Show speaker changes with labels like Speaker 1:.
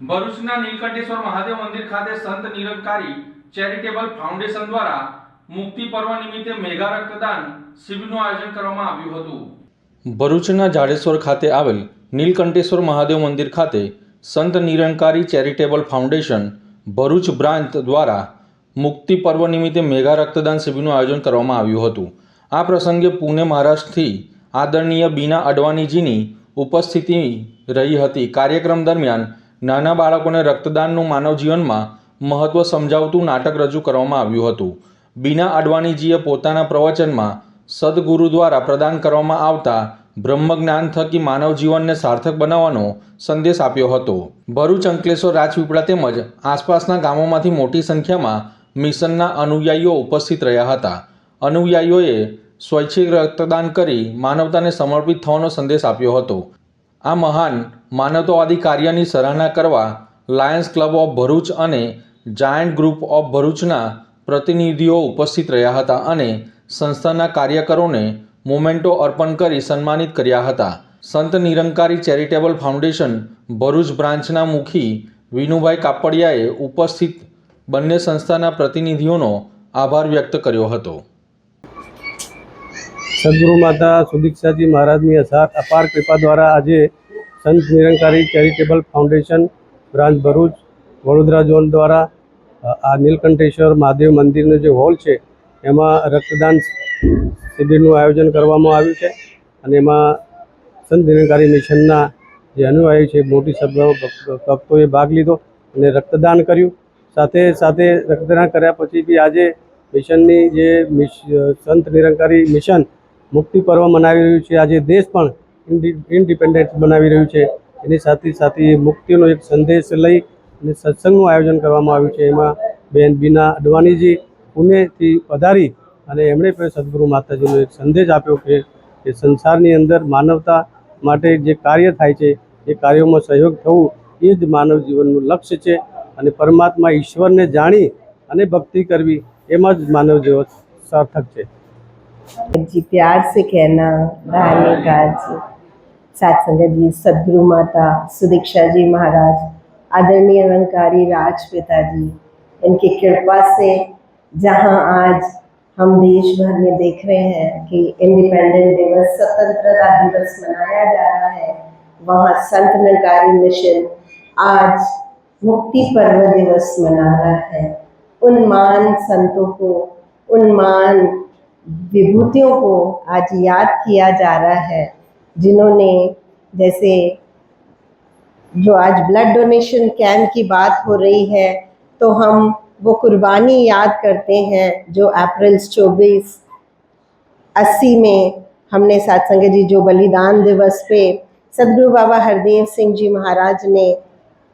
Speaker 1: ભરૂચના નીલકંઠેશ્વર મહાદેવ મંદિર ખાતે સંત નિરંકારી ચેરિટેબલ ફાઉન્ડેશન દ્વારા મુક્તિ પર્વ નિમિત્તે મેગા રક્તદાન શિબિરનું આયોજન કરવામાં આવ્યું હતું। ભરૂચના જાડેશ્વર ખાતે આવેલ નીલકંઠેશ્વર મહાદેવ મંદિર ખાતે સંત Nirankari charitable foundation Bharuch branch દ્વારા મુક્તિ પર્વ નિમિત્તે મેગા રક્તદાન શિબિરનું આયોજન કરવામાં આવ્યું હતું। આ પ્રસંગે પુણે મહારાષ્ટ્રથી આદરણીય બીના અડવાણીજીની ઉપસ્થિતિ રહી હતી। કાર્યક્રમ દરમિયાન નાના બાળકોને રક્તદાનનું માનવ જીવનમાં મહત્વ સમજાવતું નાટક રજૂ કરવામાં આવ્યું હતું। બીના અડવાણીજીએ પોતાના પ્રવચનમાં સદગુરુ દ્વારા પ્રદાન કરવામાં આવતા બ્રહ્મજ્ઞાન થકી માનવ જીવનને સાર્થક બનાવવાનો સંદેશ આપ્યો હતો। ભરૂચ, અંકલેશ્વર, રાજપીપળા તેમજ આસપાસના ગામોમાંથી મોટી સંખ્યામાં મિશનના અનુયાયીઓ ઉપસ્થિત રહ્યા હતા। અનુયાયીઓએ સ્વૈચ્છિક રક્તદાન કરી માનવતાને સમર્પિત થવાનો સંદેશ આપ્યો હતો। આ મહાન માનવતાવાદી કાર્યની સરાહના કરવા લાયન્સ ક્લબ ઓફ ભરૂચ અને જાયન્ટ ગ્રુપ ઓફ ભરૂચના પ્રતિનિધિઓ ઉપસ્થિત રહ્યા હતા અને સંસ્થાના કાર્યકરોને મોમેન્ટો અર્પણ કરી સન્માનિત કર્યા હતા। સંત નિરંકારી ચેરિટેબલ ફાઉન્ડેશન ભરૂચ બ્રાન્ચના મુખી વિનુભાઈ કાપડિયાએ ઉપસ્થિત બંને સંસ્થાના પ્રતિનિધિઓનો આભાર વ્યક્ત કર્યો હતો।
Speaker 2: સદગુરુ માતા સુદીક્ષાજી મહારાજની અપાર કૃપા દ્વારા આજે સંત Nirankari charitable foundation branch Bharuch Vadodara zone દ્વારા આ નીલકંઠેશ્વર મહાદેવ મંદિરનો જે હોલ છે એમાં રક્તદાન શિબિરનું આયોજન કરવામાં આવ્યું છે અને એમાં સંત નિરંકારી મિશનના જે અનુયાયી છે મોટી સંખ્યામાં ભક્તોએ ભાગ લીધો અને રક્તદાન કર્યું। સાથે સાથે રક્તદાન કર્યા પછી બી આજે મિશનની જે સંત નિરંકારી મિશન મુક્તિ પર્વ મનાવી રહ્યું છે। આજે દેશ પણ ઇન્ડિપેન્ડન્સ બનાવી રહ્યું છે। એની સાથે સાથે મુક્તિનો એક સંદેશ લઈ અને સત્સંગનું આયોજન કરવામાં આવ્યું છે। એમાં બેન બીના અડવાણીજી પુણેથી પધારી અને એમણે પણ સદગુરુ માતાજીનો એક સંદેશ આપ્યો કે સંસારની અંદર માનવતા માટે જે કાર્ય થાય છે એ કાર્યોમાં સહયોગ થવું એ જ માનવ જીવનનું લક્ષ્ય છે અને પરમાત્મા ઈશ્વરને જાણી અને ભક્તિ કરવી એમાં જ માનવ જીવન સાર્થક છે।
Speaker 3: जी प्यार से कहना धार्मिक आज सात संगत जी, सदगुरु माता सुदीक्षा जी महाराज, आदरणीय निरंकारी राजपिता जी, इनकी कृपा से जहां आज हम देश भर में देख रहे हैं कि इंडिपेंडेंस दिवस, स्वतंत्रता दिवस मनाया जा रहा है, वहाँ संत निरंकारी मिशन आज मुक्ति पर्व दिवस मना रहा है। उन महान संतों को, उन महान विभूतियों को आज याद किया जा रहा है जिन्होंने, जैसे जो आज ब्लड डोनेशन कैंप की बात हो रही है तो हम वो कुर्बानी याद करते हैं जो अप्रैल 2480 में हमने सात संगत जी जो बलिदान दिवस पे सदगुरु बाबा हरदेव सिंह जी महाराज ने